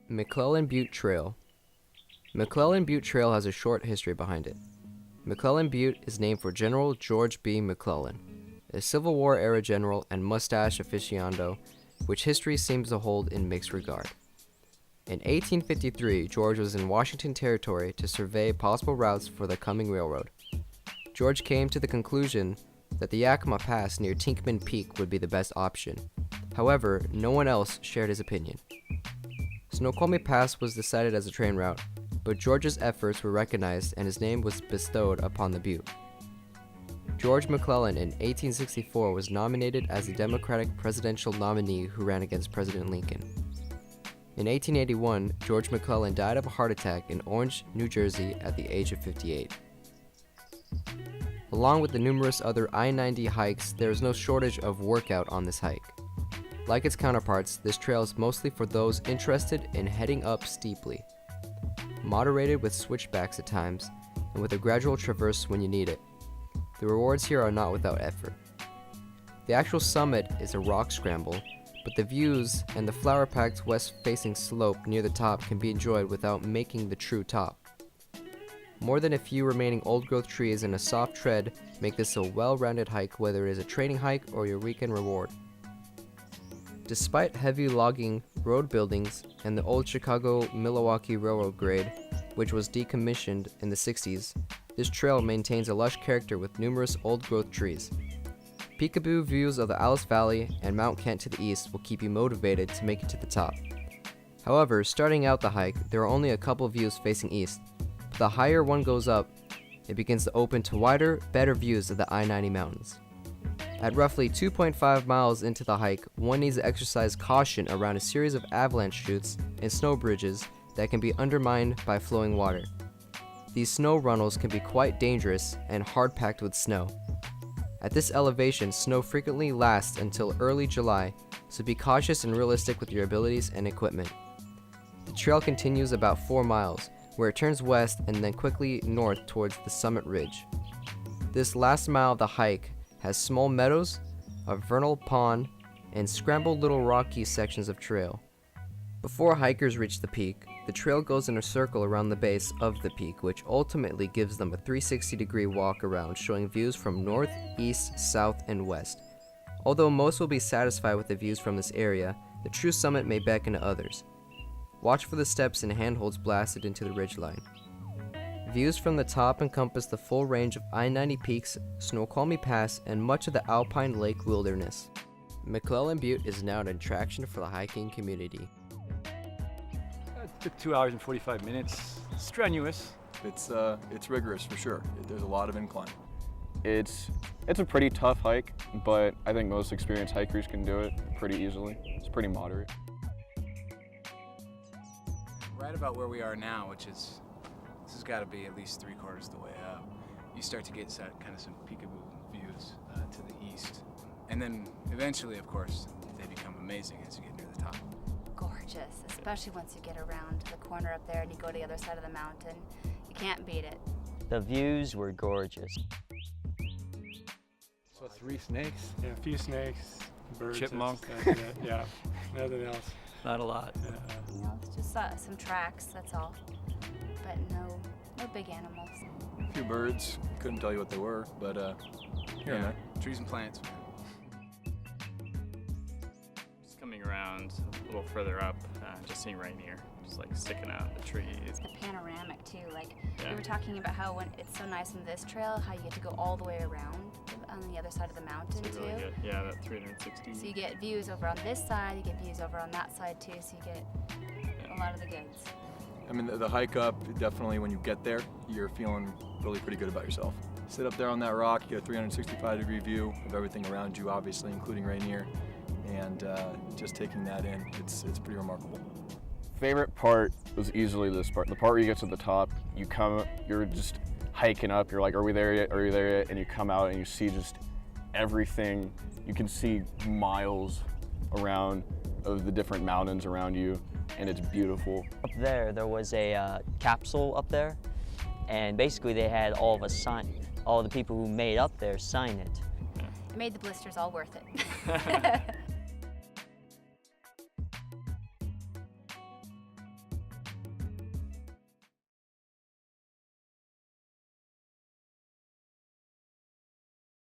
McClellan Butte Trail. McClellan Butte Trail has a short history behind it. McClellan Butte is named for General George B. McClellan, a Civil War era general and mustache aficionado, which history seems to hold in mixed regard. In 1853, George was in Washington Territory to survey possible routes for the coming railroad. George came to the conclusion that the Yakima Pass near Tinkman Peak would be the best option. However, no one else shared his opinion. Snoqualmie Pass was decided as a train route, but George's efforts were recognized and his name was bestowed upon the Butte. George McClellan in 1864 was nominated as the Democratic presidential nominee who ran against President Lincoln. In 1881, George McClellan died of a heart attack in Orange, New Jersey at the age of 58. Along with the numerous other I-90 hikes, there is no shortage of workout on this hike. Like its counterparts, this trail is mostly for those interested in heading up steeply. Moderated with switchbacks at times, and with a gradual traverse when you need it. The rewards here are not without effort. The actual summit is a rock scramble, but the views and the flower-packed west-facing slope near the top can be enjoyed without making the true top. More than a few remaining old-growth trees and a soft tread make this a well-rounded hike, whether it is a training hike or your weekend reward. Despite heavy logging, road buildings, and the old Chicago-Milwaukee Railroad grade, which was decommissioned in the 60s, this trail maintains a lush character with numerous old-growth trees. Peekaboo views of the Alice Valley and Mount Kent to the east will keep you motivated to make it to the top. However, starting out the hike, there are only a couple views facing east, but the higher one goes up, it begins to open to wider, better views of the I-90 mountains. At roughly 2.5 miles into the hike, one needs to exercise caution around a series of avalanche chutes and snow bridges that can be undermined by flowing water. These snow runnels can be quite dangerous and hard-packed with snow. At this elevation, snow frequently lasts until early July, so be cautious and realistic with your abilities and equipment. The trail continues about 4 miles, where it turns west and then quickly north towards the summit ridge. This last mile of the hike has small meadows, a vernal pond, and scrambled little rocky sections of trail. Before hikers reach the peak, the trail goes in a circle around the base of the peak, which ultimately gives them a 360-degree walk around, showing views from north, east, south, and west. Although most will be satisfied with the views from this area, the true summit may beckon to others. Watch for the steps and handholds blasted into the ridgeline. Views from the top encompass the full range of I-90 peaks, Snoqualmie Pass, and much of the Alpine Lake wilderness. McClellan Butte is now an attraction for the hiking community. It took 2 hours and 45 minutes. Strenuous. It's rigorous for sure. There's a lot of incline. It's a pretty tough hike, but I think most experienced hikers can do it pretty easily. It's pretty moderate. Right about where we are now, which is, this has got to be at least 3/4 the way up, you start to get kind of some peekaboo views to the east. And then eventually, of course, they become amazing as you get near the top. Gorgeous, especially once you get around the corner up there and you go to the other side of the mountain. You can't beat it. The views were gorgeous. So 3 snakes, Yeah, a few snakes, birds. Chipmunk. Yeah, nothing else. not a lot. You know, it's just some tracks, that's all. But no big animals. A few birds, couldn't tell you what they were, but here and there. Trees and plants. Just coming around a little further up, just seeing Rainier, just like sticking out in the trees. The panoramic too, like Yeah. we were talking about how when it's so nice on this trail, how you get to go all the way around on the other side of the mountain So too. really good. Yeah, that 360. So you get views over on this side, you get views over on that side too, so you get a lot of the goods. I mean, the hike up, definitely when you get there, you're feeling really pretty good about yourself. Sit up there on that rock, you get a 365-degree view of everything around you, obviously, including Rainier, and just taking that in, it's pretty remarkable. Favorite part was easily this part. The part where you get to the top, you're just hiking up, you're like, are we there yet, are we there yet? And you come out and you see just everything. You can see miles around of the different mountains around you, and it's beautiful. Up there was a capsule up there, and basically they had all of us sign, all the people who made up there sign it. It made the blisters all worth it.